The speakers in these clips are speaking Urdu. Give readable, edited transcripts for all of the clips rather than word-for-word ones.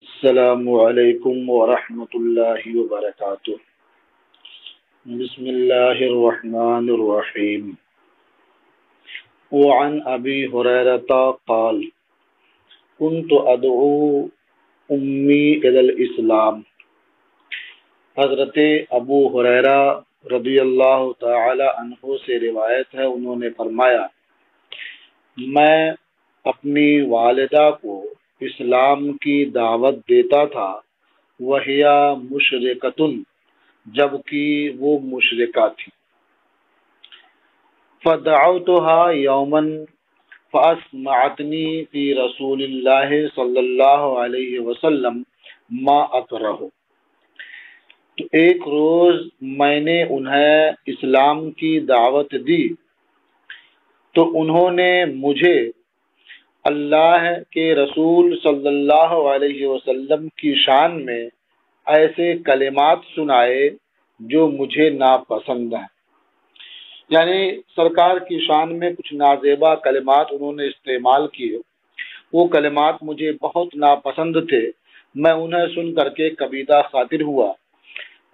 السلام علیکم ورحمۃ اللہ وبرکاتہ۔ بسم اللہ الرحمن الرحیم۔ وعن ابی ہریرۃ قال كنت ادعو امی الی الاسلام۔ حضرت ابو ہریرہ رضی اللہ تعالی عنہ سے روایت ہے، انہوں نے فرمایا میں اپنی والدہ کو اسلام کی دعوت دیتا تھا، وہیا مشرکۃ، جبکہ وہ مشرکہ تھی۔ فدعوتها یوما فاسمعتنی فی رسول اللہ صلی اللہ علیہ وسلم ما اکرہ۔ تو ایک روز میں نے انہیں اسلام کی دعوت دی تو انہوں نے مجھے اللہ کے رسول صلی اللہ علیہ وسلم کی شان میں ایسے کلمات سنائے جو مجھے ناپسند ہیں، یعنی سرکار کی شان میں کچھ نازیبا کلمات انہوں نے استعمال کیے، وہ کلمات مجھے بہت ناپسند تھے، میں انہیں سن کر کے کبیدہ خاطر ہوا۔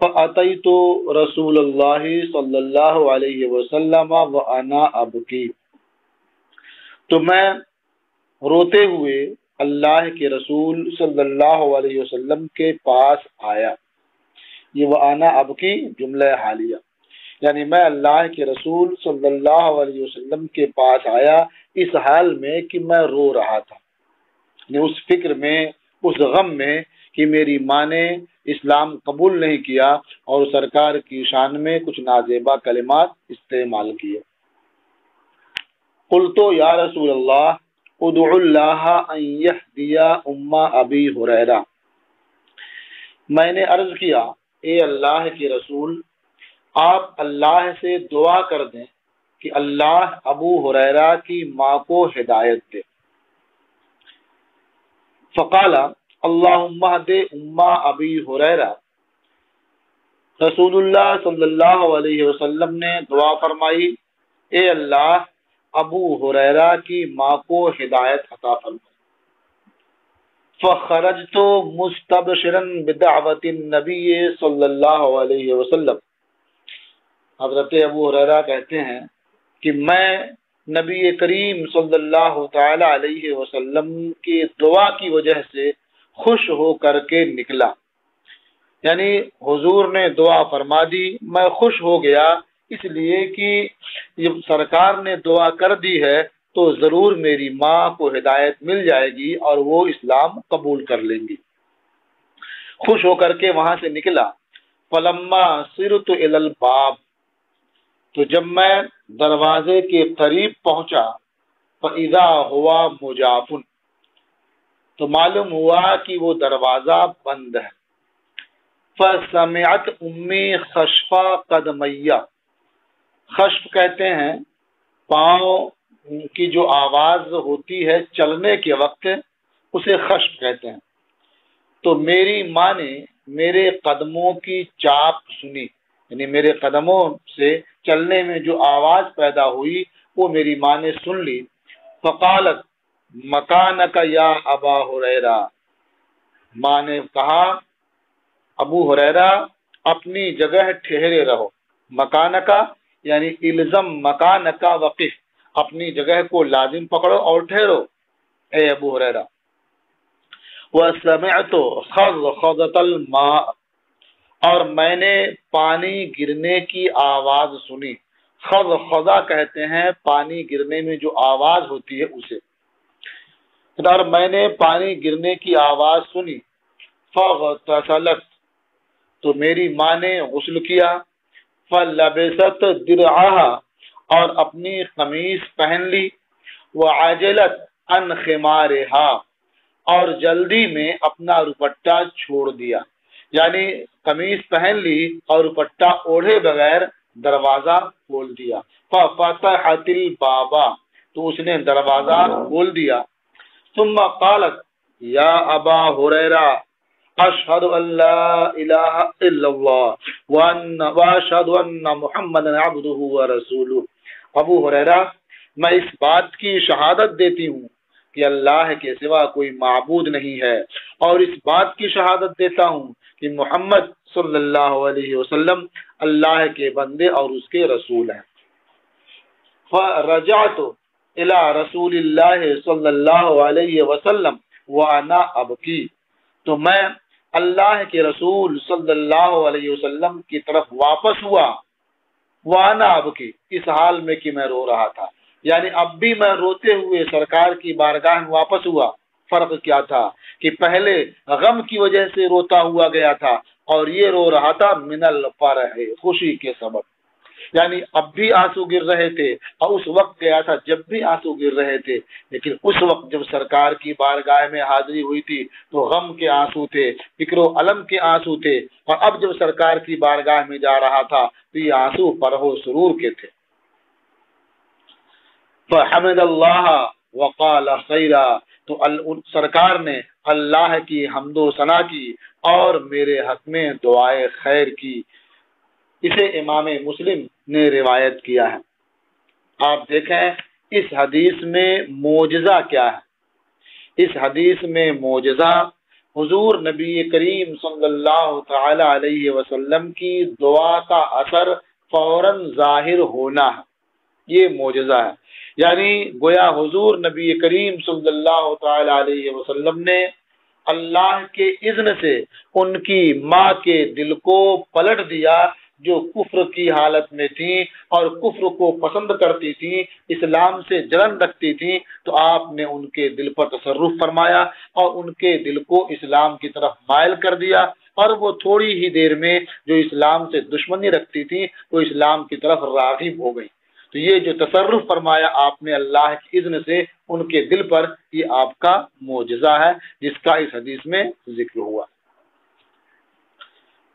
فأتیت رسول اللہ صلی اللہ علیہ وسلم وانا ابکی، تو میں روتے ہوئے اللہ کے رسول صلی اللہ علیہ وسلم کے پاس آیا۔ یہ وانا ابکی جملہ حالیہ، یعنی میں اللہ کے رسول صلی اللہ علیہ وسلم کے پاس آیا اس حال میں کہ میں رو رہا تھا، یعنی اس فکر میں، اس غم میں کہ میری ماں نے اسلام قبول نہیں کیا اور سرکار کی شان میں کچھ نازیبا کلمات استعمال کیے۔ قلت یا رسول اللہ ادعو اللہ ان یہدی ام ابی ہریرہ، میں نے عرض کیا اے اللہ کے رسول، آپ اللہ سے دعا کر دیں کہ اللہ ابو ہریرہ کی ماں کو ہدایت دے۔ فقال اللہم اہد ام ابی ہریرہ، رسول اللہ صلی اللہ علیہ وسلم نے دعا فرمائی اے اللہ ابو ہریرہ کی ماں کو ہدایت عطا فرما۔ فخرجت مستبشرا بدعوت النبی صلی اللہ علیہ وسلم، حضرت ابو ہریرہ کہتے ہیں کہ میں نبی کریم صلی اللہ تعالی علیہ وسلم کی دعا کی وجہ سے خوش ہو کر کے نکلا، یعنی حضور نے دعا فرما دی، میں خوش ہو گیا اس لیے کہ جب سرکار نے دعا کر دی ہے تو ضرور میری ماں کو ہدایت مل جائے گی اور وہ اسلام قبول کر لیں گی۔ خوش ہو کر کے وہاں سے نکلا۔ فلما صرت الی الباب، تو جب میں دروازے کے قریب پہنچا، فاذا ہوا مجاف، تو معلوم ہوا کہ وہ دروازہ بند ہے۔ فسمعت امی خشف قدمیہ، خشف کہتے ہیں پاؤں کی جو آواز ہوتی ہے چلنے کے وقت، اسے خشف کہتے ہیں۔ تو میری ماں نے میرے قدموں کی چاپ سنی، یعنی میرے قدموں سے چلنے میں جو آواز پیدا ہوئی وہ میری ماں نے سن لی۔ فقالت مکانک یا ابا ہریرہ، ماں نے کہا ابو ہریرہ اپنی جگہ ٹھہرے رہو۔ مکانکا یعنی الزم مکانکا وقف، اپنی جگہ کو لازم پکڑو اور ٹھہرو اے ابو ہریرہ۔ وسمعت خضخضۃ الماء، اور میں نے پانی گرنے کی آواز سنی۔ خضخضہ کہتے ہیں پانی گرنے میں جو آواز ہوتی ہے اسے، اور میں نے پانی گرنے کی آواز سنی۔ فاغتسلت، تو میری ماں نے غسل کیا۔ فلبست درعها، اور اپنی قمیص پہن لی۔ وعجلت عن خمارها، اور جلدی میں اپنا دوپٹہ چھوڑ دیا، یعنی قمیص پہن لی اور دوپٹہ اوڑھے بغیر دروازہ کھول دیا۔ ففتحت الباب، تو اس نے دروازہ کھول دیا۔ ثم قالت یا ابا ہریرہ اشہد ان لا الہ الا اللہ واشہد ان محمدا عبدہ ورسولہ، ابو ہریرہ میں اس بات کی شہادت دیتی ہوں کہ اللہ کے سوا کوئی معبود نہیں ہے، اور اس بات کی شہادت دیتا ہوں کہ محمد صلی اللہ علیہ وسلم اللہ کے بندے اور اس کے رسول ہیں۔ فرجعت الى رسول اللہ صلی اللہ علیہ وسلم وانا ابکی، تو میں اللہ کے رسول صلی اللہ علیہ وسلم کی طرف واپس ہوا، وانا ابکی، اس حال میں کہ میں رو رہا تھا، یعنی اب بھی میں روتے ہوئے سرکار کی بارگاہ میں واپس ہوا۔ فرق کیا تھا کہ پہلے غم کی وجہ سے روتا ہوا گیا تھا اور یہ رو رہا تھا من الفرح، خوشی کے سبب، یعنی اب بھی آنسو گر رہے تھے، اور اس وقت گیا تھا جب بھی آنسو گر رہے تھے، لیکن اس وقت جب سرکار کی بارگاہ میں حاضری ہوئی تھی تو غم کے آنسو تھے، فکر و علم کے آنسو تھے، اور اب جب سرکار کی بارگاہ میں جا رہا تھا تو یہ آنسو فرح و سرور کے تھے۔ فحمد اللہ وقال خیرا، تو سرکار نے اللہ کی حمد و ثنا کی اور میرے حق میں دعائے خیر کی۔ اسے امام مسلم نے روایت کیا ہے۔ آپ دیکھیں اس حدیث میں معجزہ کیا ہے۔ اس حدیث میں معجزہ حضور نبی کریم صلی اللہ تعالی علیہ وسلم کی دعا کا اثر فوراً ظاہر ہونا ہے، یہ معجزہ ہے۔ یعنی گویا حضور نبی کریم صلی اللہ تعالی علیہ وسلم نے اللہ کے اذن سے ان کی ماں کے دل کو پلٹ دیا، جو کفر کی حالت میں تھی اور کفر کو پسند کرتی تھی، اسلام سے جلن رکھتی تھی، تو آپ نے ان کے دل پر تصرف فرمایا اور ان کے دل کو اسلام کی طرف مائل کر دیا، اور وہ تھوڑی ہی دیر میں جو اسلام سے دشمنی رکھتی تھی وہ اسلام کی طرف راغب ہو گئی۔ تو یہ جو تصرف فرمایا آپ نے اللہ کی اذن سے ان کے دل پر، یہ آپ کا معجزہ ہے جس کا اس حدیث میں ذکر ہوا۔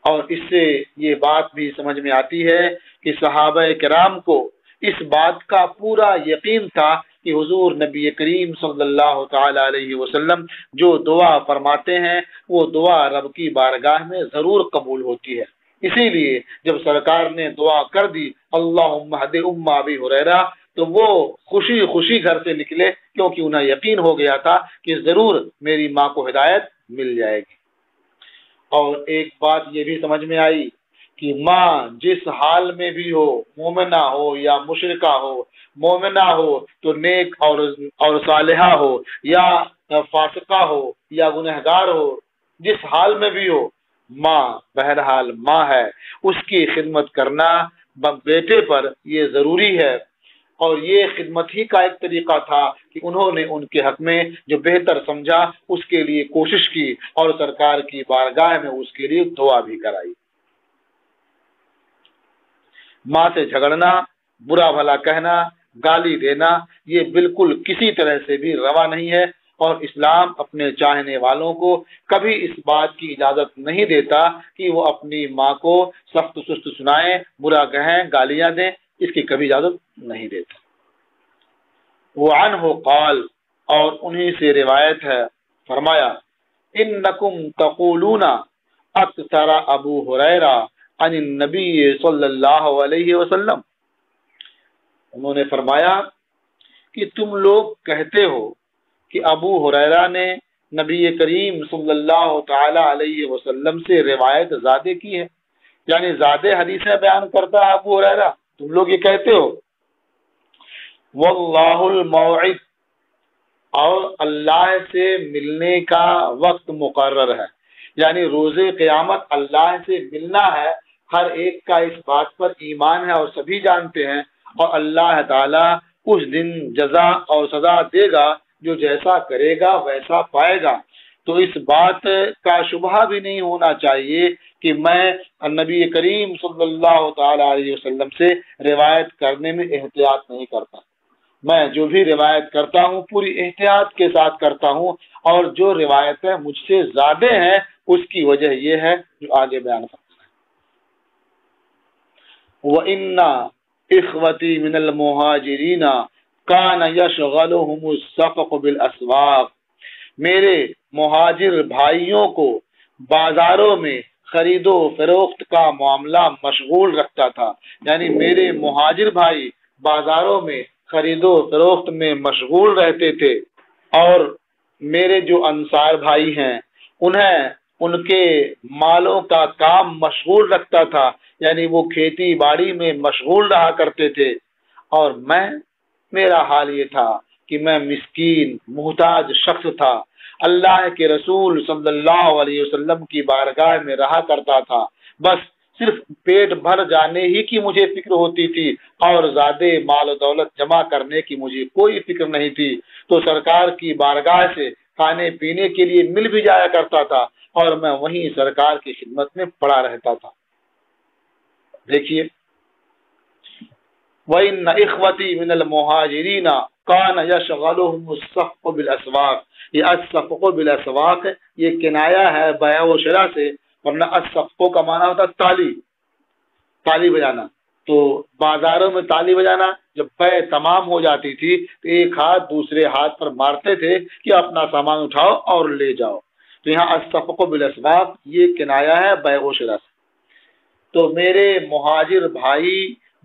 اور اس سے یہ بات بھی سمجھ میں آتی ہے کہ صحابہ کرام کو اس بات کا پورا یقین تھا کہ حضور نبی کریم صلی اللہ تعالی علیہ وسلم جو دعا فرماتے ہیں وہ دعا رب کی بارگاہ میں ضرور قبول ہوتی ہے۔ اسی لیے جب سرکار نے دعا کر دی اللہم اہد ام ابی ہریرہ، تو وہ خوشی خوشی گھر سے نکلے، کیونکہ انہیں یقین ہو گیا تھا کہ ضرور میری ماں کو ہدایت مل جائے گی۔ اور ایک بات یہ بھی سمجھ میں آئی کہ ماں جس حال میں بھی ہو، مومنہ ہو یا مشرکہ ہو، مومنہ ہو تو نیک اور صالحہ ہو، یا فاسقہ ہو یا گنہگار ہو، جس حال میں بھی ہو، ماں بہرحال ماں ہے، اس کی خدمت کرنا بیٹے پر یہ ضروری ہے۔ اور یہ خدمت ہی کا ایک طریقہ تھا کہ انہوں نے ان کے حق میں جو بہتر سمجھا اس کے لیے کوشش کی اور سرکار کی بارگاہ میں اس کے لیے دعا بھی کرائی۔ ماں سے جھگڑنا، برا بھلا کہنا، گالی دینا، یہ بالکل کسی طرح سے بھی روا نہیں ہے، اور اسلام اپنے چاہنے والوں کو کبھی اس بات کی اجازت نہیں دیتا کہ وہ اپنی ماں کو سخت سست سنائیں، برا کہیں، گالیاں دیں، اس کی کبھی اجازت نہیں دیتا۔ وعنہ قال، اور انہی سے روایت ہے، فرمایا انکم تقولون اکثر ابو ہریرہ عن النبی صلی اللہ علیہ وسلم، انہوں نے فرمایا کہ تم لوگ کہتے ہو کہ ابو ہریرہ نے نبی کریم صلی اللہ تعالی علیہ وسلم سے روایت زیادہ کی ہے، یعنی زیادہ حدیثیں بیان کرتا ہے ابو ہریرہ، تم لوگ یہ کہتے ہو۔ واللہ الموعد، اور اللہ سے ملنے کا وقت مقرر ہے، یعنی روز قیامت اللہ سے ملنا ہے، ہر ایک کا اس بات پر ایمان ہے اور سبھی جانتے ہیں، اور اللہ تعالی اس دن جزا اور سزا دے گا، جو جیسا کرے گا ویسا پائے گا۔ تو اس بات کا شبہ بھی نہیں ہونا چاہیے کہ میں نبی کریم صلی اللہ تعالی علیہ وسلم سے روایت کرنے میں احتیاط نہیں کرتا، میں جو بھی روایت کرتا ہوں پوری احتیاط کے ساتھ کرتا ہوں، اور جو روایتیں مجھ سے زیادہ ہیں اس کی وجہ یہ ہے جو آگے بیان کرتا ہے۔ وَإِنَّ إِخْوَتِي مِنَ الْمُهَاجِرِينَ كَانَ يَشْغَلُهُمُ السَّفَقُ بِالْأَسْوَاقِ، میرے مہاجر بھائیوں کو بازاروں میں خرید و فروخت کا معاملہ مشغول رکھتا تھا، یعنی میرے مہاجر بھائی بازاروں میں خرید و فروخت میں مشغول رہتے تھے۔ اور میرے جو انصار بھائی ہیں انہیں ان کے مالوں کا کام مشغول رکھتا تھا، یعنی وہ کھیتی باڑی میں مشغول رہا کرتے تھے، اور میرا حال یہ تھا کہ میں مسکین محتاج شخص تھا، اللہ کے رسول صلی اللہ علیہ وسلم کی بارگاہ میں رہا کرتا تھا، بس صرف پیٹ بھر جانے ہی کی مجھے فکر ہوتی تھی اور زیادہ مال و دولت جمع کرنے کی مجھے کوئی فکر نہیں تھی، تو سرکار کی بارگاہ سے کھانے پینے کے لیے مل بھی جایا کرتا تھا اور میں وہیں سرکار کی خدمت میں پڑا رہتا تھا۔ دیکھیے، وَإِنَّ إِخْوَتِي مِنَ الْمُهَاجِرِينَ كَانَ يَشْغَلُهُمُ الصَّفْقُ بِالْأَسْوَاقِ، یہ الصَّفْقُ بِالْأَسْوَاقِ یہ کنایا ہے بیع و شرع سے، ورنہ الصَّفْقُ کا معنی ہوتا ہے تالی بجانا۔ تو بازاروں میں تالی بجانا جب بیع تمام ہو جاتی تھی تو ایک ہاتھ دوسرے ہاتھ پر مارتے تھے کہ اپنا سامان اٹھاؤ اور لے جاؤ، تو یہاں الصفق بالاسباق یہ کنایا ہے بیع و شرع سے۔ تو میرے مہاجر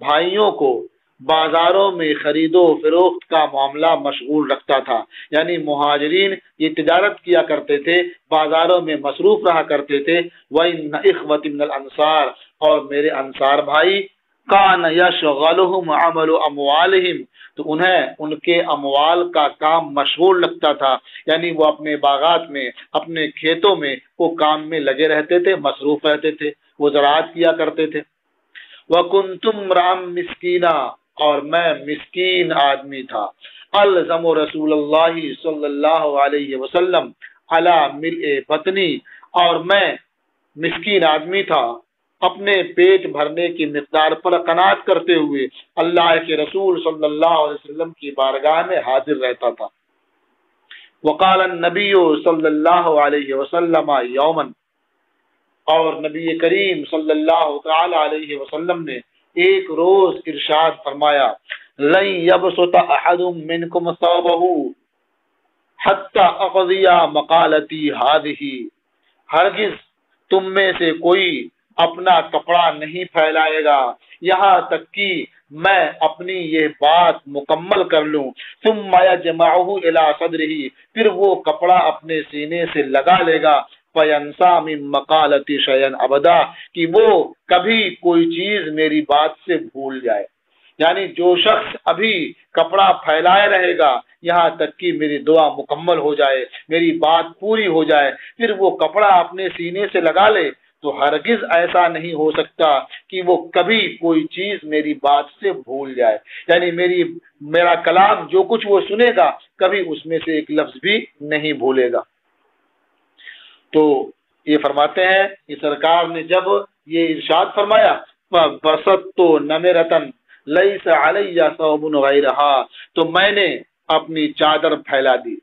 بھائیوں کو بازاروں میں خرید و فروخت کا معاملہ مشغول رکھتا تھا، یعنی مہاجرین یہ تجارت کیا کرتے تھے، بازاروں میں مصروف رہا کرتے تھے۔ وَإِنَّ إِخْوَتِ مِنَ الْأَنصَارِ اور میرے انصار بھائی کان یشغلہم عمل اموالہم تو انہیں ان کے اموال کا کام مشغول لگتا تھا، یعنی وہ اپنے باغات میں اپنے کھیتوں میں وہ کام میں لگے رہتے تھے، مصروف رہتے تھے، وہ زراعت کیا کرتے تھے۔ وَكُنْتُمْ امْرَأً مِسْكِينًا اور میں مسکین آدمی تھا، الزم رسول اللہ صلی اللہ علیہ وسلم علی ملء بطنی اور میں مسکین آدمی تھا اپنے پیٹ بھرنے کی مقدار پر قناعت کرتے ہوئے اللہ کے رسول صلی اللہ علیہ وسلم کی بارگاہ میں حاضر رہتا تھا۔ وقال النبی صلی اللہ علیہ وسلم یوما اور نبی کریم صلی اللہ تعالی علیہ وسلم نے ایک روز ارشاد فرمایا، لن یبسط احد منکم ثوبہ حتی اقضی مقالتی ہذہ ہرگز تم میں سے کوئی اپنا کپڑا نہیں پھیلائے گا یہاں تک کہ میں اپنی یہ بات مکمل کر لوں، ثم یجمعہ الی صدرہ پھر وہ کپڑا اپنے سینے سے لگا لے گا، فینسا من مقالتی شیئا ابدا کہ وہ کبھی کوئی چیز میری بات سے بھول جائے، یعنی جو شخص ابھی کپڑا پھیلائے رہے گا یہاں تک کہ میری دعا مکمل ہو جائے، میری بات پوری ہو جائے، پھر وہ کپڑا اپنے سینے سے لگا لے، تو ہرگز ایسا نہیں ہو سکتا کہ وہ کبھی کوئی چیز میری بات سے بھول جائے، یعنی میرا کلام جو کچھ وہ سنے گا کبھی اس میں سے ایک لفظ بھی نہیں بھولے گا۔ تو یہ فرماتے ہیں کہ سرکار نے جب یہ ارشاد فرمایا بسطت نمرتن لیس علی ثوب غیرہا تو میں نے اپنی چادر پھیلا دی۔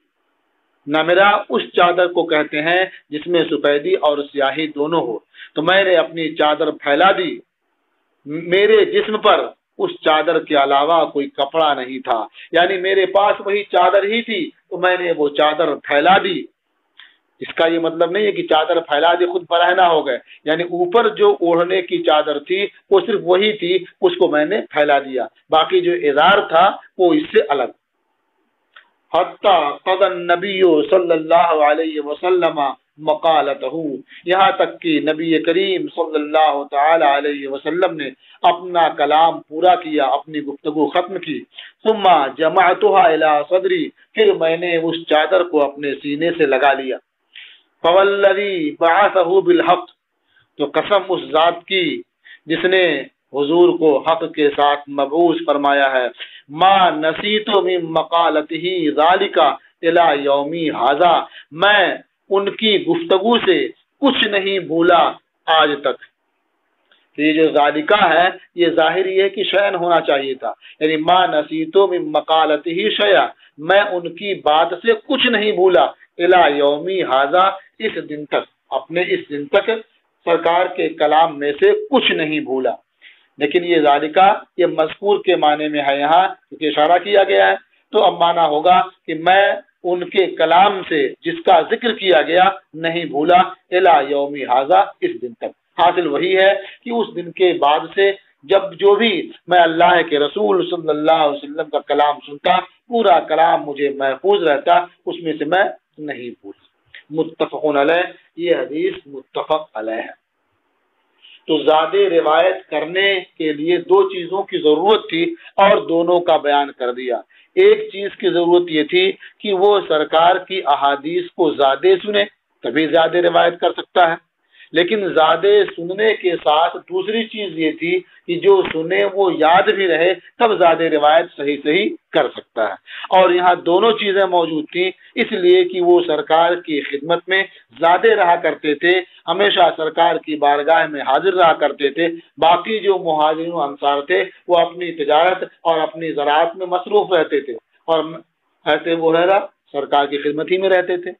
نمرہ اس چادر کو کہتے ہیں جس میں سفیدی اور سیاہی دونوں ہو، تو میں نے اپنی چادر پھیلا دی، میرے جسم پر اس چادر کے علاوہ کوئی کپڑا نہیں تھا، یعنی میرے پاس وہی چادر ہی تھی تو میں نے وہ چادر پھیلا دی۔ اس کا یہ مطلب نہیں ہے کہ چادر پھیلا دی خود برہنہ ہو گئے، یعنی اوپر جو اوڑھنے کی چادر تھی وہ صرف وہی تھی، اس کو میں نے پھیلا دیا، باقی جو ازار تھا وہ اس سے الگ۔ حتی قضى النبی صلی اللہ علیہ وسلم مقالتہ یہاں تک کہ نبی کریم صلی اللہ تعالی علیہ وسلم نے اپنا کلام پورا کیا، اپنی گفتگو ختم کی۔ ثم جمعتها الى صدری پھر میں نے اس چادر کو اپنے سینے سے لگا لیا۔ فوالذی بعثہ بالحق تو قسم اس ذات کی جس نے حضور کو حق کے ساتھ مبعوث فرمایا ہے، ما نسیت من مقالتہ ذالک الی یومی ھذا میں ان کی گفتگو سے کچھ نہیں بھولا آج تک۔ یہ جو ذالکہ ہے یہ ظاہر یہ ہے کہ شیئن ہونا چاہیے تھا، یعنی ما نسیت من مقالتہ شیئا میں ان کی بات سے کچھ نہیں بھولا، الی یومی ھذا اس دن تک، اپنے اس دن تک سرکار کے کلام میں سے کچھ نہیں بھولا۔ لیکن یہ ذالکہ یہ مذکور کے معنی میں ہے یہاں کیونکہ اشارہ کیا گیا ہے، تو اب معنی ہوگا کہ میں ان کے کلام سے جس کا ذکر کیا گیا نہیں بھولا، الی یومی ھذا اس دن تک۔ حاصل وہی ہے کہ اس دن کے بعد سے جب جو بھی میں اللہ کے رسول صلی اللہ علیہ وسلم کا کلام سنتا پورا کلام مجھے محفوظ رہتا، اس میں سے میں نہیں بھولتا۔ متفق علیہ، یہ حدیث متفق علیہ ہے۔ تو زیادہ روایت کرنے کے لیے دو چیزوں کی ضرورت تھی اور دونوں کا بیان کر دیا۔ ایک چیز کی ضرورت یہ تھی کہ وہ سرکار کی احادیث کو زیادہ سنے تبھی زیادہ روایت کر سکتا ہے، لیکن زیادہ سننے کے ساتھ دوسری چیز یہ تھی کہ جو سنے وہ یاد بھی رہے تب زیادہ روایت صحیح کر سکتا ہے۔ اور یہاں دونوں چیزیں موجود تھیں، اس لیے کہ وہ سرکار کی خدمت میں زیادہ رہا کرتے تھے، ہمیشہ سرکار کی بارگاہ میں حاضر رہا کرتے تھے۔ باقی جو مہاجرین و انصار تھے وہ اپنی تجارت اور اپنی زراعت میں مصروف رہتے تھے، اور ایسے وہ سرکار کی خدمت ہی میں رہتے تھے۔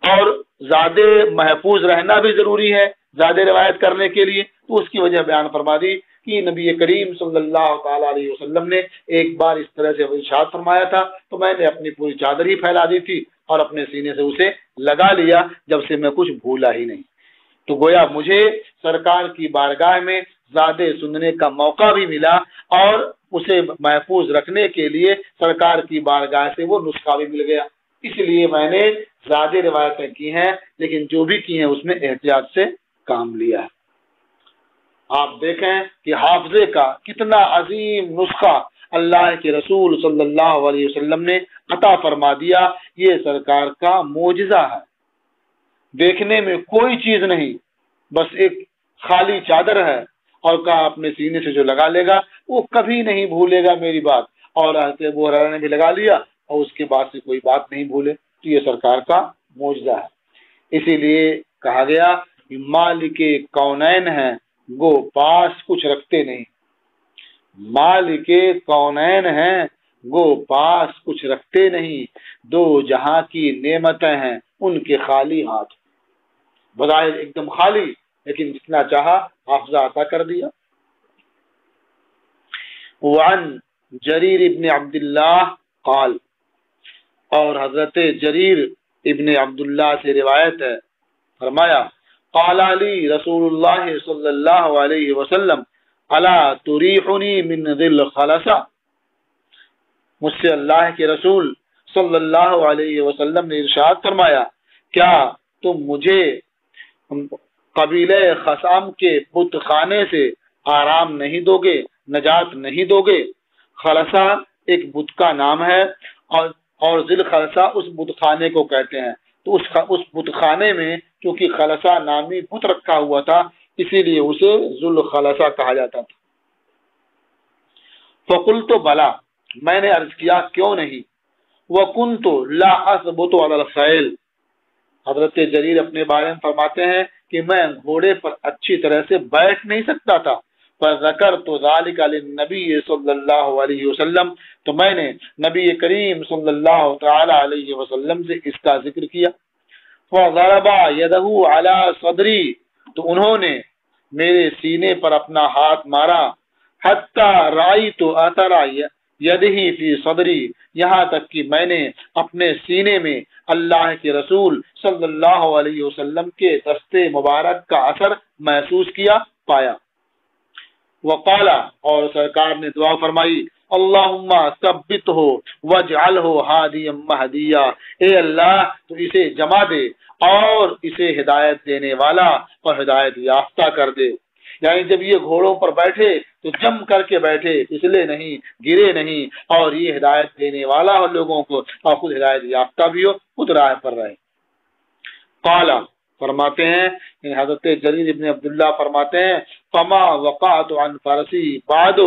اور زیادہ محفوظ رہنا بھی ضروری ہے زیادہ روایت کرنے کے لیے، تو اس کی وجہ بیان فرما دی کہ نبی کریم صلی اللہ تعالی علیہ وسلم نے ایک بار اس طرح سے ارشاد فرمایا تھا تو میں نے اپنی پوری چادر ہی پھیلا دی تھی اور اپنے سینے سے اسے لگا لیا، جب سے میں کچھ بھولا ہی نہیں۔ تو گویا مجھے سرکار کی بارگاہ میں زیادہ سننے کا موقع بھی ملا اور اسے محفوظ رکھنے کے لیے سرکار کی بارگاہ سے وہ نسخہ بھی مل گیا، اس لیے میں نے زیادہ روایتیں کی ہیں، لیکن جو بھی کی ہیں اس میں احتیاط سے کام لیا ہے۔ آپ دیکھیں کہ حافظے کا کتنا عظیم نسخہ اللہ کے رسول صلی اللہ علیہ وسلم نے عطا فرما دیا، یہ سرکار کا معجزہ ہے۔ دیکھنے میں کوئی چیز نہیں، بس ایک خالی چادر ہے، اور کہا اپنے سینے سے جو لگا لے گا وہ کبھی نہیں بھولے گا میری بات، اور حضرت ابو ہریرہ نے بھی لگا لیا اور اس کے بعد سے کوئی بات نہیں بھولے، تو یہ سرکار کا معجزہ ہے۔ اسی لیے کہا گیا کہ مالک کونین ہیں گو پاس کچھ رکھتے نہیں، مالک کونین ہیں گو پاس کچھ رکھتے نہیں، دو جہاں کی نعمتیں ہیں ان کے خالی ہاتھ، بظاہر ایک دم خالی لیکن جتنا چاہا حافظہ عطا کر دیا۔ وعن جریر ابن عبداللہ قال، اور حضرت جریر ابن عبداللہ سے روایت ہے، فرمایا قال علی رسول اللہ صلی اللہ علیہ وسلم الا تریحنی من ذل خلصہ، مجھ سے اللہ کے رسول صلی اللہ علیہ وسلم نے ارشاد فرمایا کیا تم مجھے قبیلہ خثام کے بت خانے سے آرام نہیں دو گے، نجات نہیں دو گے؟ خلصہ ایک بت کا نام ہے، اور ذل خلصہ اس بت خانے کو کہتے ہیں۔ تو اس بت خانے میں کیونکہ خلصہ نامی بت رکھا ہوا تھا اسی لیے اسے ذل خلصہ کہا جاتا تھا۔ فقلت بلا، میں نے عرض کیا کیوں نہیں، وکنت لا اثبت علی الخیل، حضرت جریر اپنے بارے میں فرماتے ہیں کہ میں گھوڑے پر اچھی طرح سے بیٹھ نہیں سکتا تھا، فذکرت ذلک للنبی صلی اللہ علیہ وسلم، تو میں نے نبی کریم صلی اللہ تعالی علیہ وسلم سے اس کا ذکر کیا۔ فضرب یدہ علی صدری، تو انہوں نے میرے سینے پر اپنا ہاتھ مارا، حتی رأیت اثر یدہ فی صدری، یہاں تک کہ میں نے اپنے سینے میں اللہ کے رسول صلی اللہ علیہ وسلم کے دست مبارک کا اثر محسوس کیا، پایا۔ وقالا، اور سرکار نے دعا فرمائی اللہم ثبتہ واجعلہ ہادیا مہدیا، اے اللہ تو اسے جمع دے اور اسے ہدایت دینے والا اور ہدایت یافتہ کر دے۔ یعنی جب یہ گھوڑوں پر بیٹھے تو جم کر کے بیٹھے، پھسلے نہیں، گرے نہیں، اور یہ ہدایت دینے والا ہو لوگوں کو اور خود ہدایت یافتہ بھی ہو، خود راہ پر رہے۔ قال، فرماتے ہیں حضرت جریر ابن عبداللہ فرماتے ہیں فما وقعت عن فرسی بعد،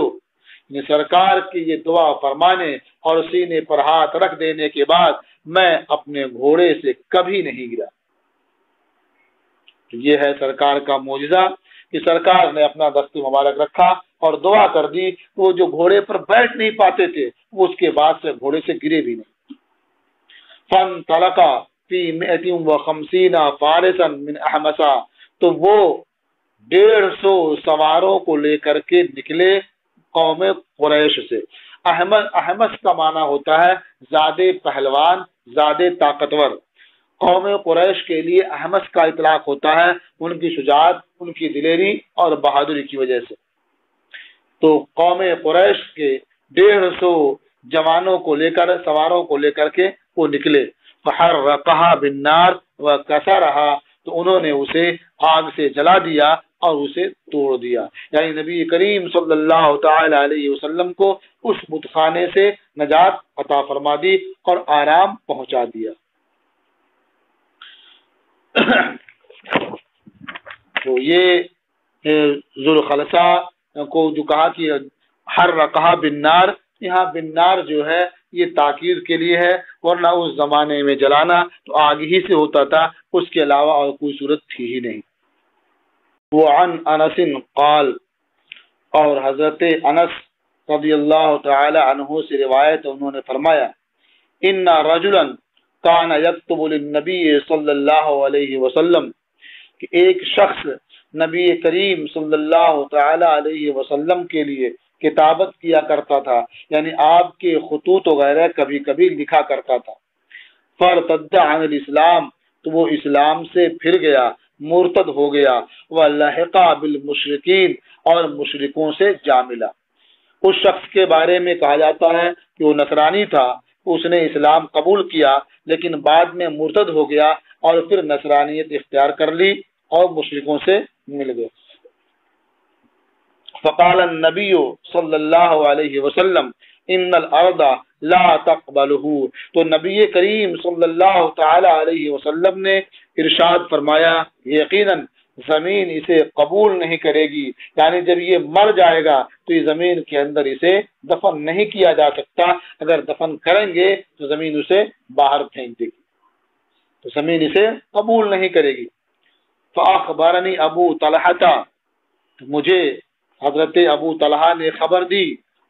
سرکار کی یہ دعا فرمانے اور سینے پر ہاتھ رکھ دینے کے بعد میں اپنے گھوڑے سے کبھی نہیں گرا۔ یہ ہے سرکار کا معجزہ کہ سرکار نے اپنا دست مبارک رکھا اور دعا کر دی، وہ جو گھوڑے پر بیٹھ نہیں پاتے تھے وہ اس کے بعد سے گھوڑے سے گرے بھی نہیں۔ فانطلقا فی 150 فارسا من احمسا، تو وہ 150 سواروں کو لے کر کے نکلے قوم قریش سے۔ احمس کا معنی ہوتا ہے زیادہ پہلوان، زیادہ طاقتور۔ قوم قریش کے لیے احمس کا اطلاق ہوتا ہے ان کی شجاعت، ان کی دلیری اور بہادری کی وجہ سے۔ تو قوم قریش کے 150 جوانوں کو لے کر، سواروں کو لے کر کے وہ نکلے. فحرقها بالنار وکسرها، تو انہوں نے اسے آگ سے جلا دیا اور اسے توڑ دیا. یعنی نبی کریم صلی اللہ تعالی علیہ وسلم کو اس بت خانے سے نجات عطا فرما دی اور آرام پہنچا دیا. تو یہ ذوالخلصہ کو جو کہا کہ حرقها بالنار، یہاں بالنار جو ہے یہ تاکید کے لیے ہے، ورنہ اس زمانے میں جلانا تو آگ ہی سے ہوتا تھا، اس کے علاوہ اور کوئی صورت تھی ہی نہیں. وعن انس قال، اور حضرت انس رضی اللہ تعالی عنہ سے روایت، انہوں نے فرمایا ان رجلا کان یکتب للنبی صلی اللہ علیہ وسلم، کہ ایک شخص نبی کریم صلی اللہ تعالی علیہ وسلم کے لیے کتابت کیا کرتا تھا، یعنی آپ کے خطوط وغیرہ کبھی کبھی لکھا کرتا تھا. فارتد عن الاسلام، تو وہ اسلام سے پھر گیا، مرتد ہو گیا. ولحق بالمشرکین، اور مشرکوں سے جا ملا. اس شخص کے بارے میں کہا جاتا ہے کہ وہ نصرانی تھا، اس نے اسلام قبول کیا لیکن بعد میں مرتد ہو گیا اور پھر نصرانیت اختیار کر لی اور مشرکوں سے مل گئے. فقال النبی صلی اللہ علیہ وسلم ان الارض لا تقبلہ، تو نبی کریم صلی اللہ تعالی علیہ وسلم نے ارشاد فرمایا یقیناً زمین اسے قبول نہیں کرے گی، یعنی جب یہ مر جائے گا تو یہ زمین کے اندر اسے دفن نہیں کیا جا سکتا، اگر دفن کریں گے تو زمین اسے باہر پھینک دے گی، تو زمین اسے قبول نہیں کرے گی. فاخبرنی ابو طلحہ، مجھے حضرت ابو طلحہ نے خبر دی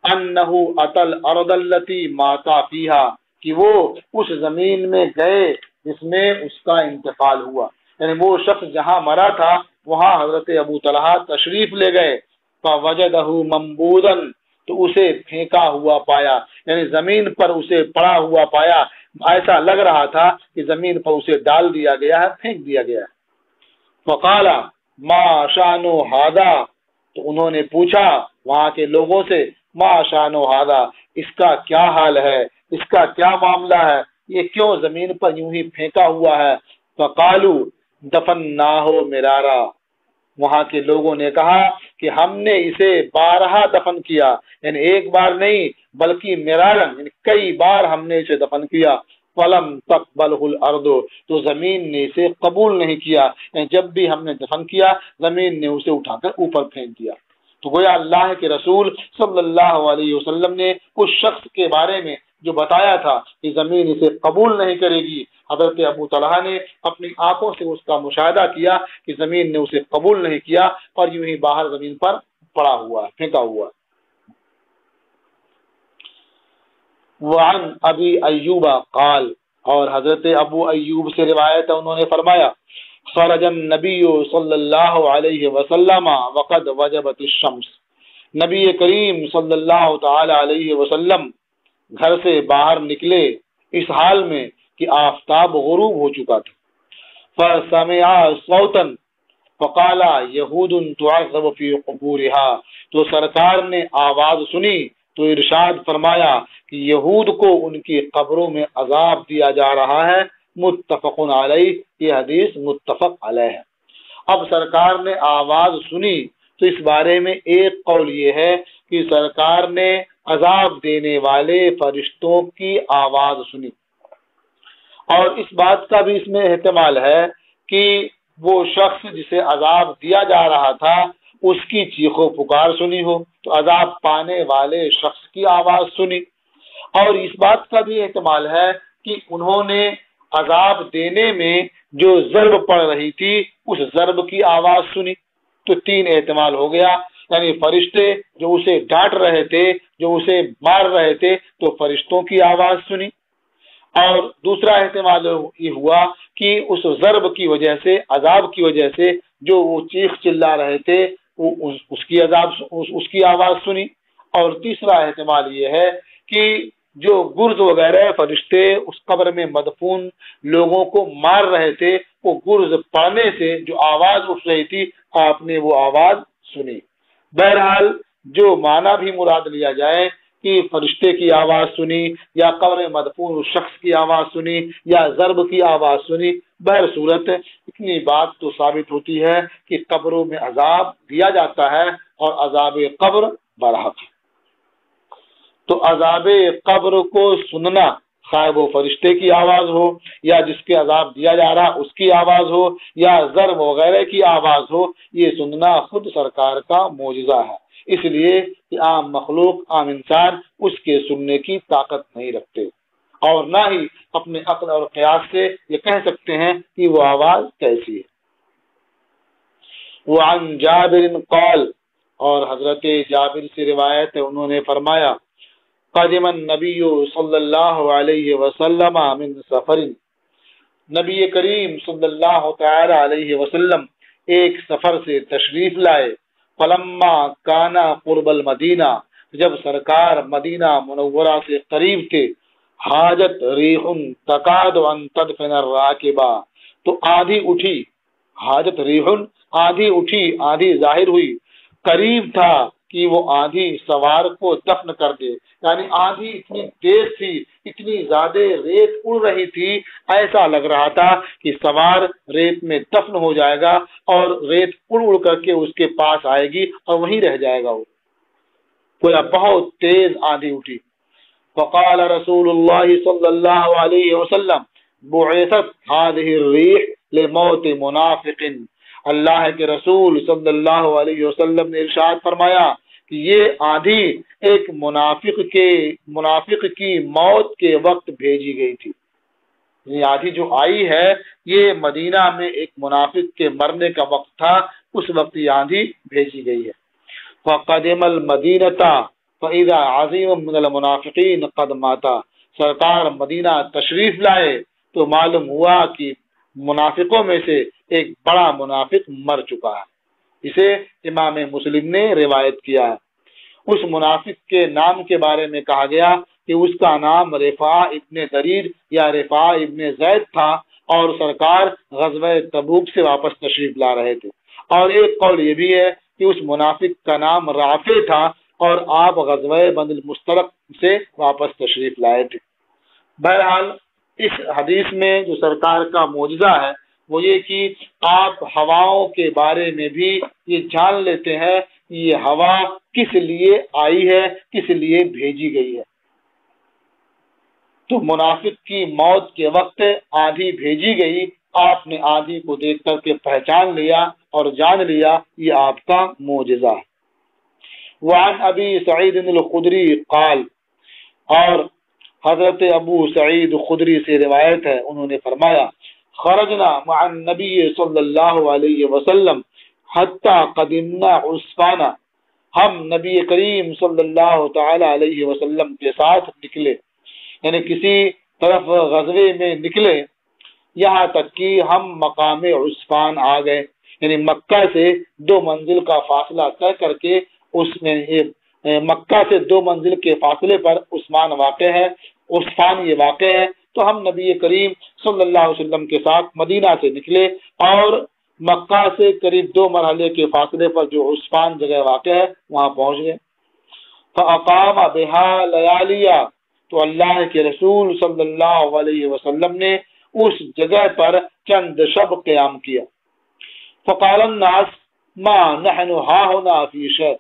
انہو اتل ارض التی ماتا فیہا، کہ وہ اس زمین میں گئے جس میں اس کا انتقال ہوا، یعنی وہ شخص جہاں مرا تھا وہاں حضرت ابو طلحہ تشریف لے گئے. فوجدہ منبوذا، تو اسے پھینکا ہوا پایا، یعنی زمین پر اسے پڑا ہوا پایا، ایسا لگ رہا تھا کہ زمین پر اسے ڈال دیا گیا ہے، پھینک دیا گیا ہے. فقال ما شأن ھذا، تو انہوں نے پوچھا وہاں کے لوگوں سے ما شأن ھذا، اس کا کیا حال ہے، اس کا کیا معاملہ ہے، یہ کیوں زمین پر یوں ہی پھینکا ہوا ہے. فقالوا دفناہ مرارا، وہاں کے لوگوں نے کہا کہ ہم نے اسے بارہا دفن کیا، یعنی ایک بار نہیں بلکہ مرارن، یعنی کئی بار ہم نے اسے دفن کیا. فلم تقبلہ الارض، تو زمین نے اسے قبول نہیں کیا، یعنی جب بھی ہم نے دفن کیا زمین نے اسے اٹھا کر اوپر پھینک دیا. تو گویا اللہ کے رسول صلی اللہ علیہ وسلم نے اس شخص کے بارے میں جو بتایا تھا کہ زمین اسے قبول نہیں کرے گی، حضرت ابو طلحہ نے اپنی آنکھوں سے اس کا مشاہدہ کیا کہ زمین نے اسے قبول نہیں کیا اور یوں ہی باہر زمین پر پڑا ہوا، پھینکا ہوا. وعن ابی ایوب قال، اور حضرت ابو ایوب سے روایت ہے، انہوں نے فرمایا خرج النبی صلی اللہ علیہ وسلم وقد وجبت الشمس، نبی کریم صلی اللہ تعالی علیہ وسلم گھر سے باہر نکلے اس حال میں کہ آفتاب غروب ہو چکا تھا. فسمع صوتا فقال یہود تعذب فی قبورها، تو سرکار نے آواز سنی تو ارشاد فرمایا کہ یہود کو ان کی قبروں میں عذاب دیا جا رہا ہے. متفق علیہ، یہ حدیث متفق علیہ ہے. اب سرکار نے آواز سنی تو اس بارے میں ایک قول یہ ہے کہ سرکار نے عذاب دینے والے فرشتوں کی آواز سنی، اور اس بات کا بھی اس میں احتمال ہے کہ وہ شخص جسے عذاب دیا جا رہا تھا اس کی چیخ و پکار سنی ہو تو عذاب پانے والے شخص کی آواز سنی، اور اس بات کا بھی احتمال ہے کہ انہوں نے عذاب دینے میں جو ضرب پڑ رہی تھی اس ضرب کی آواز سنی. تو 3 احتمال ہو گیا، یعنی فرشتے جو اسے ڈانٹ رہے تھے، جو اسے مار رہے تھے، تو فرشتوں کی آواز سنی، اور دوسرا احتمال یہ ہوا کہ اس ضرب کی وجہ سے، عذاب کی وجہ سے جو وہ چیخ چلا رہے تھے اس کی آواز سنی، اور تیسرا احتمال یہ ہے کہ جو گرز وغیرہ فرشتے اس قبر میں مدفون لوگوں کو مار رہے تھے، وہ گرز پڑنے سے جو آواز اٹھ رہی تھی آپ نے وہ آواز سنی. بہرحال جو معنی بھی مراد لیا جائے کہ فرشتے کی آواز سنی یا قبر مدفون شخص کی آواز سنی یا ضرب کی آواز سنی، بہر صورت اتنی بات تو ثابت ہوتی ہے کہ قبروں میں عذاب دیا جاتا ہے اور عذاب قبر برحق ہے۔ تو عذاب قبر کو سننا، خواہ وہ فرشتے کی آواز ہو یا جس کے عذاب دیا جا رہا اس کی آواز ہو یا ضرب وغیرہ کی آواز ہو، یہ سننا خود سرکار کا معجزہ ہے، اس لیے کہ عام مخلوق، عام انسان اس کے سننے کی طاقت نہیں رکھتے، اور نہ ہی اپنے عقل اور قیاس سے یہ کہہ سکتے ہیں کہ وہ آواز کیسی ہے۔ وعن جابر قال، اور حضرت جابر سے روایت ہے، انہوں نے فرمایا قدم النبی صلی اللہ علیہ وسلم من سفر، نبی کریم صلی اللہ تعالی علیہ وسلم ایک سفر سے تشریف لائے، فلما کانا قرب المدینہ، جب سرکار مدینہ منورہ سے قریب تھے، حاجت ریح تکاد ان تدفن الراکبہ، تو آندھی اٹھی، حاجت ریح آندھی اٹھی، آندھی ظاہر ہوئی، قریب تھا کہ وہ آندھی سوار کو دفن کر دے، یعنی آندھی اتنی تیز تھی، اتنی زیادہ ریت اڑ رہی تھی، ایسا لگ رہا تھا کہ سوار ریت میں دفن ہو جائے گا اور ریت اڑ اڑ کر کے اس کے پاس آئے گی اور وہیں رہ جائے گا وہ، کوئی بہت تیز آندھی اٹھی۔ فقال رسول اللہ صلی اللہ علیہ وسلم بعثت هذه الريح لموت منافق، اللہ کے رسول صلی اللہ علیہ وسلم نے ارشاد فرمایا کہ یہ آندھی ایک منافق کی موت کے وقت بھیجی گئی تھی، یہ آندھی جو آئی ہے یہ مدینہ میں ایک منافق کے مرنے کا وقت تھا، اس وقت یہ آندھی بھیجی گئی ہے۔ فقدم المدینہ فاذا عظیم من المنافقین قد ماتا، سرکار مدینہ تشریف لائے تو معلوم ہوا کہ منافقوں میں سے ایک بڑا منافق مر چکا ہے، اسے امام مسلم نے روایت کیا ہے۔ اس منافق کے نام کے بارے میں کہا گیا کہ اس کا نام رفاع ابن دریر یا رفاع ابن زید تھا، اور سرکار غزوہ تبوک سے واپس تشریف لا رہے تھے، اور ایک قول یہ بھی ہے کہ اس منافق کا نام رافع تھا اور آپ غزوہ بن المستلق سے واپس تشریف لائے تھے۔ بہرحال اس حدیث میں جو سرکار کا معجزہ ہے وہ یہ کہ آپ ہواؤں کے بارے میں بھی یہ جان لیتے ہیں کہ یہ ہوا کس لیے آئی ہے، کس لیے بھیجی گئی ہے۔ تو منافق کی موت کے وقت آندھی بھیجی گئی، آپ نے آندھی کو دیکھ کر کے پہچان لیا اور جان لیا، یہ آپ کا معجزہ ہے۔ وعن ابی سعید الخدری قال، اور حضرت ابو سعید خدری سے روایت ہے، انہوں نے فرمایا خرجنا مع النبی صلی اللہ علیہ وسلم حتی قدمنا عسفانا، ہم نبی کریم صلی اللہ تعالی علیہ وسلم کے ساتھ نکلے، یعنی کسی طرف غزوے میں نکلے، یہاں تک کہ ہم مقام عسفان آ گئے، یعنی مکہ سے 2 منزل کا فاصلہ طے کر کے، اس میں مکہ سے 2 منزل کے فاصلے پر عثمان واقع ہے، عسفان یہ واقع ہے۔ تو ہم نبی کریم صلی اللہ علیہ وسلم کے ساتھ مدینہ سے نکلے اور مکہ سے قریب 2 مرحلے کے فاصلے پر جو عسفان جگہ واقع ہے وہاں پہنچ گئے۔ فاقام بها لیالیہ، تو اللہ کے رسول صلی اللہ علیہ وسلم نے اس جگہ پر چند شب قیام کیا۔ فقال الناس ما نحن هاهنا فی شیء،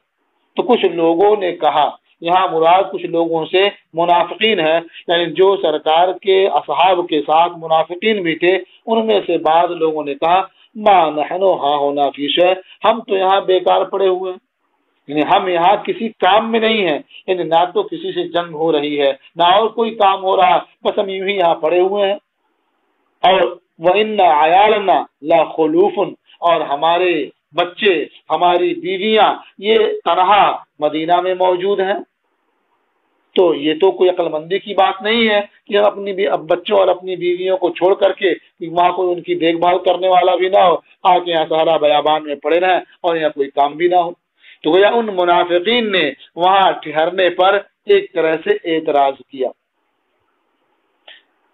تو کچھ لوگوں نے کہا، یہاں مراد کچھ لوگوں سے منافقین ہے، یعنی جو سرکار کے اصحاب کے ساتھ منافقین بھی تھے، ان میں سے بعض لوگوں نے کہا ما نحن هاهنا فی شیء، ہم تو یہاں بیکار پڑے ہوئے ہیں، یعنی ہم یہاں کسی کام میں نہیں ہیں، یعنی نہ تو کسی سے جنگ ہو رہی ہے نہ اور کوئی کام ہو رہا، بس ہم یوں ہی یہاں پڑے ہوئے ہیں۔ اور وَإِنَّ عَيَالَنَا لَخُلُوفٌ، اور ہمارے بچے، ہماری بیویاں یہ تنہا مدینہ میں موجود ہیں۔ تو یہ تو کوئی عقل مندی کی بات نہیں ہے کہ ہم اپنی بچوں اور اپنی بیویوں کو چھوڑ کر کے وہاں کوئی ان کی دیکھ بھال کرنے والا بھی نہ ہو، آ کے یہاں صحرا بیابان میں پڑے رہیں اور یہاں کوئی کام بھی نہ ہو۔ تو گویا ان منافقین نے وہاں ٹھہرنے پر ایک طرح سے اعتراض کیا،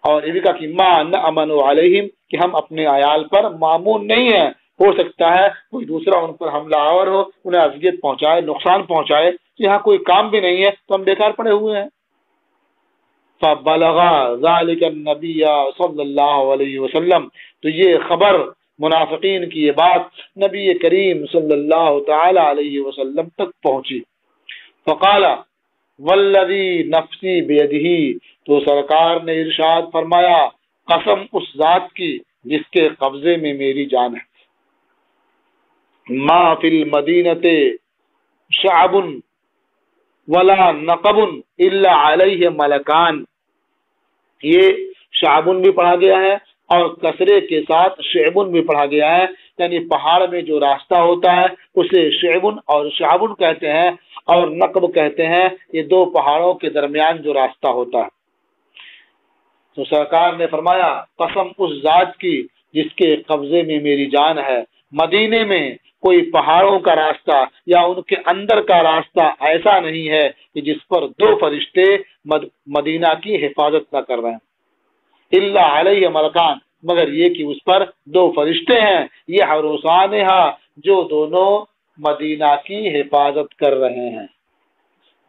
اور یہ بھی کہا کہ ما نأمن علیہم، کہ ہم اپنے عیال پر مامون نہیں ہیں، ہو سکتا ہے کوئی دوسرا ان پر حملہ آور ہو، انہیں اذیت پہنچائے، نقصان پہنچائے، یہاں کوئی کام بھی نہیں ہے تو ہم بیکار پڑے ہوئے ہیں۔ فبلغ ذلك النبی صلی اللہ علیہ وسلم، تو یہ خبر منافقین کی یہ بات نبی کریم صلی اللہ تعالی علیہ وسلم تک پہنچی۔ فقال والذی نفسی بیدہ، تو سرکار نے ارشاد فرمایا قسم اس ذات کی جس کے قبضے میں میری جان ہے، ما فی المدینۃ شعب ولا نقب الا علیہ ملکان، یہ شعبن بھی پڑھا گیا ہے اور کسرے کے ساتھ شعبن بھی پڑھا گیا ہے، یعنی پہاڑ میں جو راستہ ہوتا ہے اسے شعبن اور شعبن کہتے ہیں، اور نقب کہتے ہیں، یہ دو پہاڑوں کے درمیان جو راستہ ہوتا ہے۔ تو سرکار نے فرمایا قسم اس ذات کی جس کے قبضے میں میری جان ہے، مدینے میں کوئی پہاڑوں کا راستہ یا ان کے اندر کا راستہ ایسا نہیں ہے کہ جس پر دو فرشتے مدینہ کی حفاظت نہ کر رہے ہیں، الا علیہ ملکان، مگر یہ کہ اس پر دو فرشتے ہیں، یہ حروسانہا، جو دونوں مدینہ کی حفاظت کر رہے ہیں۔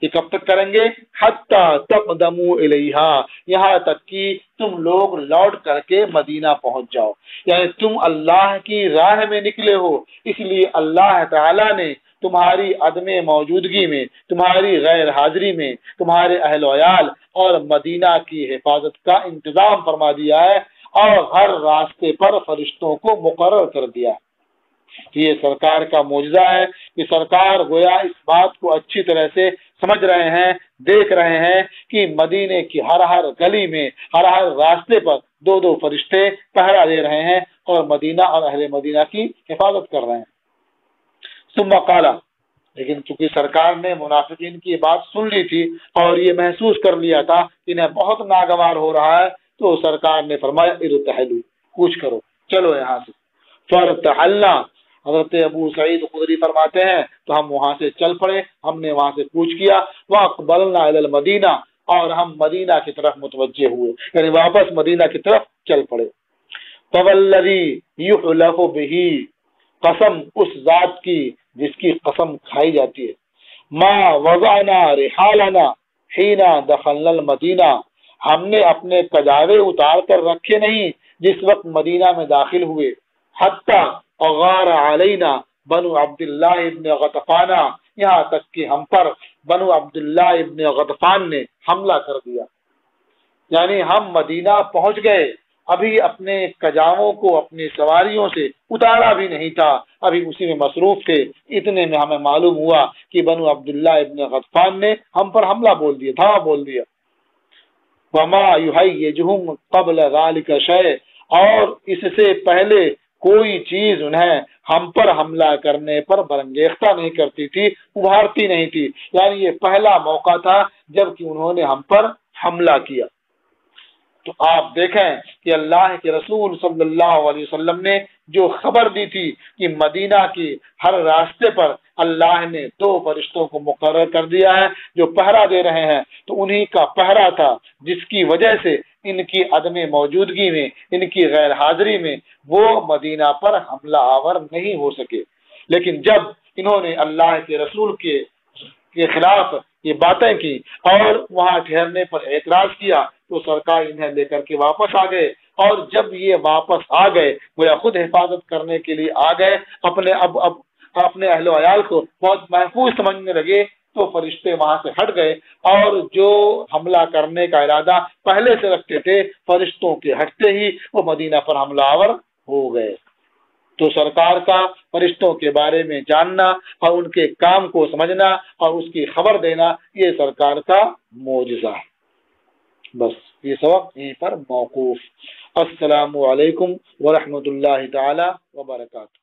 یہ کب تک کریں گے؟ حتی تقدموا الیہا، یہاں تک کہ تم لوگ لوٹ کر کے مدینہ پہنچ جاؤ، یعنی تم اللہ کی راہ میں نکلے ہو، اس لیے اللہ تعالیٰ نے تمہاری عدم موجودگی میں، تمہاری غیر حاضری میں، تمہارے اہل و عیال اور مدینہ کی حفاظت کا انتظام فرما دیا ہے، اور ہر راستے پر فرشتوں کو مقرر کر دیا۔ یہ سرکار کا معجزہ ہے کہ سرکار گویا اس بات کو اچھی طرح سے سمجھ رہے ہیں، دیکھ رہے ہیں کہ مدینے کی ہر گلی میں، ہر راستے پر دو دو فرشتے پہرا دے رہے ہیں اور مدینہ اور اہل مدینہ کی حفاظت کر رہے ہیں۔ ثم قال، لیکن چونکہ سرکار نے منافقین کی بات سن لی تھی اور یہ محسوس کر لیا تھا کہ انہیں بہت ناگوار ہو رہا ہے، تو سرکار نے فرمایا ارتحلوا، کوچ کرو، چلو یہاں سے۔ فارتحلنا، حضرت ابو سعید خدری فرماتے ہیں تو ہم وہاں سے چل پڑے، ہم نے وہاں سے کوچ کیا، واقبلنا الی المدینہ، اور ہم مدینہ کی طرف متوجہ ہوئے، یعنی واپس مدینہ کی طرف چل پڑے۔ فوالذی یحلف بہ، قسم اس ذات کی جس کی قسم کھائی جاتی ہے، ما وضعنا رحالنا حین دخلنا المدینہ، ہم نے اپنے کجاوے اتار کر رکھے نہیں جس وقت مدینہ میں داخل ہوئے، حتی اغار علینا بنو عبداللہ ابن غطفان، یہاں تک کہ ہم پر بنو عبداللہ ابن غطفان نے حملہ کر دیا، یعنی ہم مدینہ پہنچ گئے، ابھی اپنے کجاووں کو اپنی سواریوں سے اتارا بھی نہیں تھا، ابھی اسی میں مصروف تھے، اتنے میں ہمیں معلوم ہوا کہ بنو عبداللہ ابن غطفان نے ہم پر حملہ بول دیا تھا، بول دیا۔ وما یحیجہم قبل ذلک شیء، اور اس سے پہلے کوئی چیز انہیں ہم پر حملہ کرنے پر برانگیختہ نہیں کرتی تھی، ابھارتی نہیں تھی، یعنی یہ پہلا موقع تھا جب کہ انہوں نے ہم پر حملہ کیا۔ تو آپ دیکھیں کہ اللہ کے رسول صلی اللہ علیہ وسلم نے جو خبر دی تھی کہ مدینہ کی ہر راستے پر اللہ نے دو فرشتوں کو مقرر کر دیا ہے جو پہرا دے رہے ہیں، تو انہی کا پہرا تھا جس کی وجہ سے ان کی عدم موجودگی میں، ان کی غیر حاضری میں وہ مدینہ پر حملہ آور نہیں ہو سکے۔ لیکن جب انہوں نے اللہ کے رسول کے خلاف یہ باتیں کی اور وہاں ٹھہرنے پر اعتراض کیا، تو سرکار انہیں لے کر کے واپس آ گئے، اور جب یہ واپس آ گئے، وہ خود حفاظت کرنے کے لیے آ گئے، اپنے اہل و عیال کو بہت محفوظ سمجھنے لگے، تو فرشتے وہاں سے ہٹ گئے، اور جو حملہ کرنے کا ارادہ پہلے سے رکھتے تھے، فرشتوں کے ہٹتے ہی وہ مدینہ پر حملہ آور ہو گئے۔ تو سرکار کا فرشتوں کے بارے میں جاننا اور ان کے کام کو سمجھنا اور اس کی خبر دینا، یہ سرکار کا معجزہ ہے۔ بس یہ سبق یہیں پر موقوف۔ السلام علیکم ورحمۃ اللہ تعالی وبرکاتہ۔